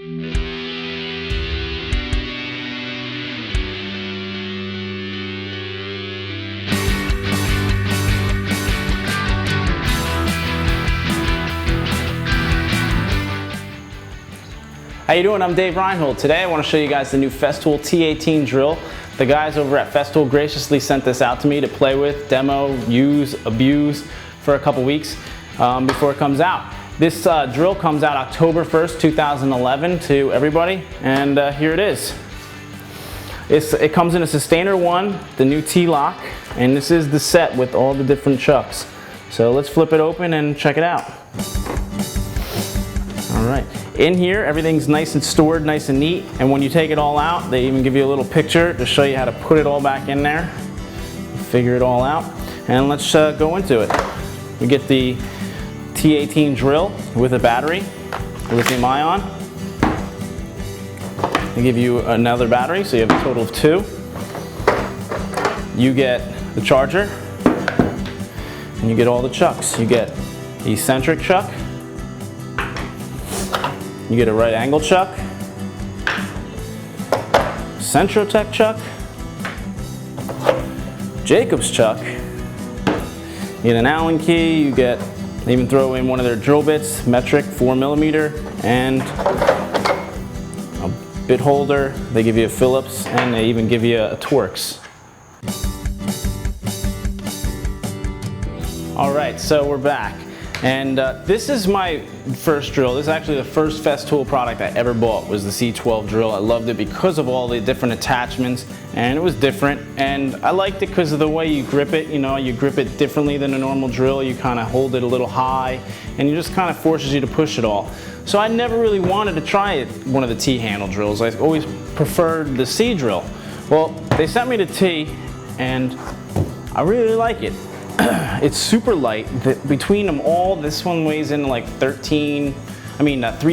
How you doing? I'm Dave Reinhold. Today I want to show you guys the new Festool T-18 drill. The guys over at Festool graciously sent this out to me to play with, demo, use, abuse for a couple weeks before it comes out. This drill comes out October 1st, 2011 to everybody, and here it is. It comes in a Sustainer 1, the new T-lock, and this is the set with all the different chucks. So let's flip it open and check it out. All right. In here, everything's nice and stored, nice and neat, and when you take it all out, they even give you a little picture to show you how to put it all back in there. Figure it all out, and let's go into it. We get the T-18 drill with a battery, lithium ion. They give you another battery, so you have a total of 2. You get the charger, and you get all the chucks. You get the eccentric chuck, you get a right angle chuck, Centrotech chuck, Jacobs chuck, you get an Allen key, you get, they even throw in one of their drill bits, metric 4mm, and a bit holder. They give you a Phillips, and they even give you a Torx. All right, so we're back. And this is my first drill. This is actually the first Festool product I ever bought, was the C12 drill. I loved it because of all the different attachments, and it was different. And I liked it because of the way you grip it. You know, you grip it differently than a normal drill. You kind of hold it a little high, and it just kind of forces you to push it all. So I never really wanted to try one of the T-handle drills. I always preferred the C drill. Well, they sent me the T, and I really like it. It's super light. Between them all, this one weighs in like 3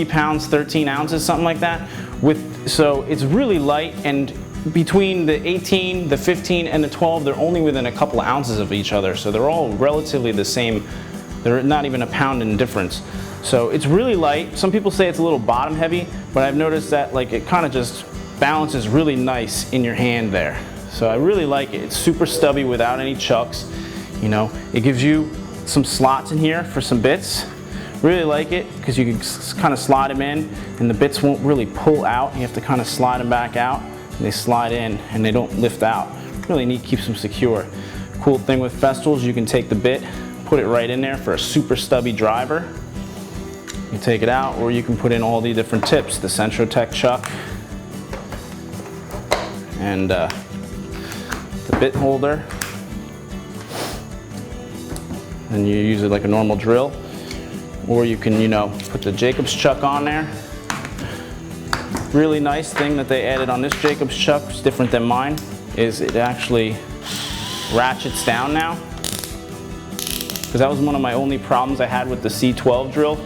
pounds, 13 ounces, something like that. So it's really light, and between the 18, the 15, and the 12, they're only within a couple of ounces of each other. So they're all relatively the same. They're not even a pound in difference. So it's really light. Some people say it's a little bottom heavy, but I've noticed that like it kind of just balances really nice in your hand there. So I really like it. It's super stubby without any chucks. You know, it gives you some slots in here for some bits. Really like it because you can kind of slide them in, and the bits won't really pull out. You have to kind of slide them back out, and they slide in, and they don't lift out. Really neat, keeps them secure. Cool thing with Festool is you can take the bit, put it right in there for a super stubby driver. You take it out, or you can put in all the different tips, the Centrotech chuck, and the bit holder. And you use it like a normal drill, or you can, you know, put the Jacobs chuck on there. Really nice thing that they added on this Jacobs chuck, it's different than mine, is it actually ratchets down now. Because that was one of my only problems I had with the C12 drill,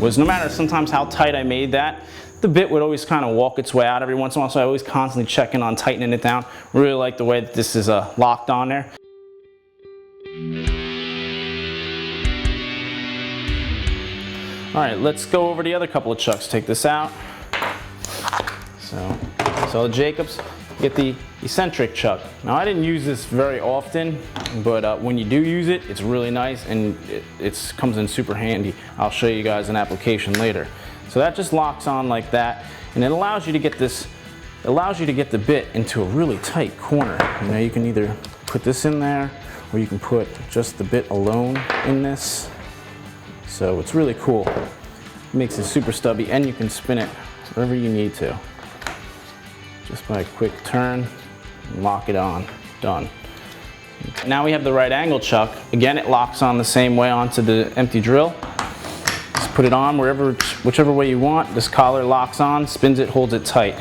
was no matter sometimes how tight I made that, the bit would always kind of walk its way out every once in a while, so I always constantly checking on tightening it down. Really like the way that this is locked on there. All right, let's go over the other couple of chucks. Take this out. So the Jacobs, get the eccentric chuck. Now I didn't use this very often, but when you do use it, it's really nice, and it comes in super handy. I'll show you guys an application later. So that just locks on like that, and it allows you to get the bit into a really tight corner. You know, you can either put this in there, or you can put just the bit alone in this. So it's really cool. It makes it super stubby, and you can spin it wherever you need to. Just by a quick turn, lock it on, done. Now we have the right angle chuck. Again, it locks on the same way onto the empty drill. Just put it on whichever way you want. This collar locks on, spins it, holds it tight.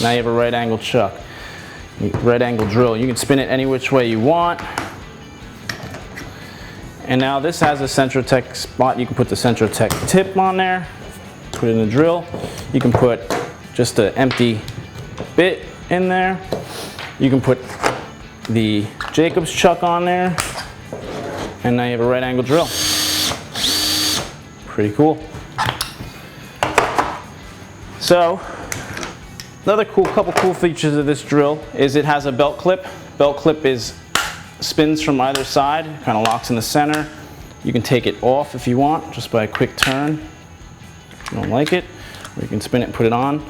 Now you have a right angle chuck. Right angle drill. You can spin it any which way you want. And now this has a Centrotech spot. You can put the Centrotech tip on there, put it in the drill. You can put just an empty bit in there. You can put the Jacobs chuck on there, and now you have a right angle drill. Pretty cool. So another couple cool features of this drill is it has a belt clip. Belt clip spins from either side, kind of locks in the center. You can take it off if you want, just by a quick turn. If you don't like it, or you can spin it and put it on.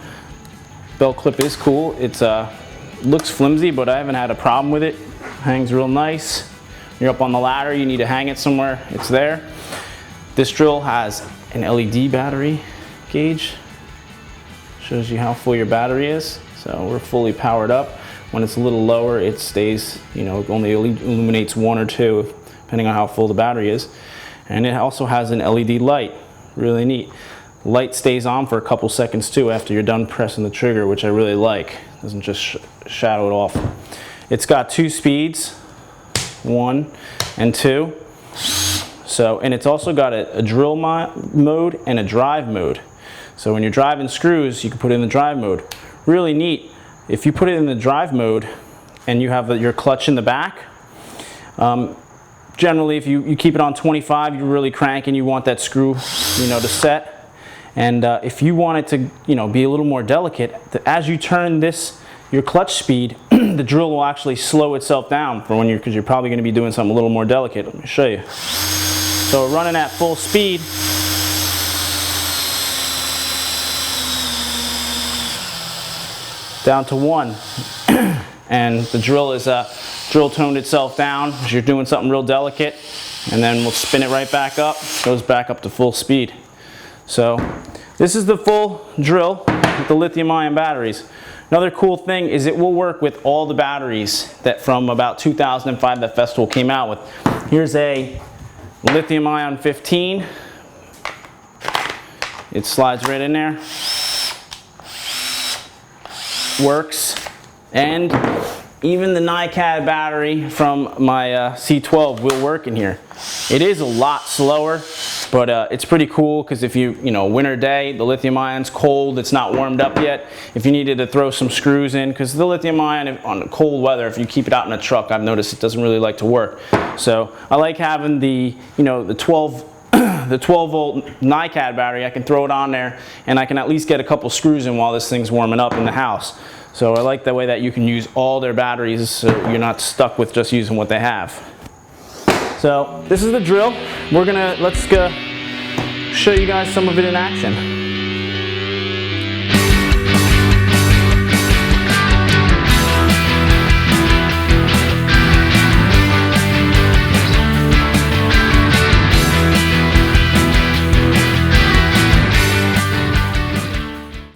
Belt clip is cool. It's looks flimsy, but I haven't had a problem with it. Hangs real nice. You're up on the ladder, you need to hang it somewhere, it's there. This drill has an LED battery gauge. Shows you how full your battery is. So we're fully powered up. When it's a little lower, it stays, you know, it only illuminates 1 or 2, depending on how full the battery is. And it also has an LED light, really neat. Light stays on for a couple seconds too after you're done pressing the trigger, which I really like. Doesn't just shadow it off. It's got 2 speeds, 1 and 2. So, and it's also got a drill mode and a drive mode. So when you're driving screws, you can put it in the drive mode. Really neat. If you put it in the drive mode and you have your clutch in the back, generally if you keep it on 25, you're really cranking, you want that screw, you know, to set. And if you want it to, you know, be a little more delicate, as you turn your clutch speed, the drill will actually slow itself down for because you're probably going to be doing something a little more delicate. Let me show you. So running at full speed, down to 1, and the drill is drill toned itself down as you're doing something real delicate, and then we'll spin it right back up, goes back up to full speed. So this is the full drill with the lithium-ion batteries. Another cool thing is it will work with all the batteries that from about 2005 that Festool came out with. Here's a lithium-ion 15. It slides right in there. Works. And even the NiCad battery from my C12 will work in here. It is a lot slower, but it's pretty cool because if you know, winter day, the lithium ion's cold, it's not warmed up yet. If you needed to throw some screws in, because the lithium ion on cold weather, if you keep it out in a truck, I've noticed it doesn't really like to work. So I like having the 12 volt NiCad battery. I can throw it on there and I can at least get a couple screws in while this thing's warming up in the house. So I like the way that you can use all their batteries so you're not stuck with just using what they have. So this is the drill. Let's show you guys some of it in action.